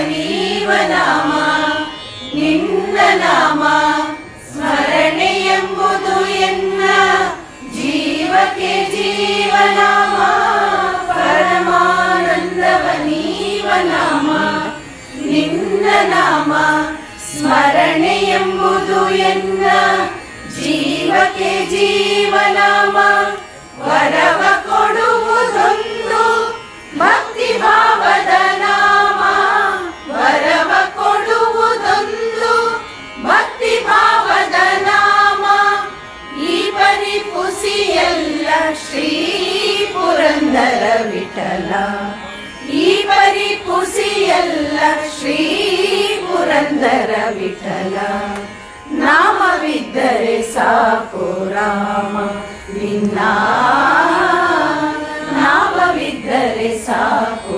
ಪರಮಾನಂದವನೀವನಾಮ ನಿನ್ನ ನಾಮ ಸ್ಮರಣೆ ಎಂಬುದು ಎನ್ನ ಜೀವಕ್ಕೆ ಜೀವನಾಮ. ಪರಮಾನಂದವನೀವನಾಮ ನಿನ್ನ ನಾಮ ಸ್ಮರಣೆ ಎಂಬುದು ಎನ್ನ ಜೀವಕ್ಕೆ ಜೀವನಾಮ. ವರವ ಕೊಡುವುದೊಂದು ಭಕ್ತಿ ಭಾವದ ನಾಮ. ವರವ ಕೊಡುವುದೊಂದು ಭಕ್ತಿ ಭಾವದ ನಾಮ. ಈ ಪರಿಪುಸಿಯಲ್ಲ ಶ್ರೀ ಪುರಂದರ ವಿಠಲ. ಈ ಪರಿಪುಸಿಯಲ್ಲ ಶ್ರೀ ಪುರಂದರ ವಿಠಲ. ನಾಮವಿದ್ದರೆ ಸಾಕು ರಾಮ ನಿನ್ನ ನಾಮವಿದ್ದರೆ ಸಾಕು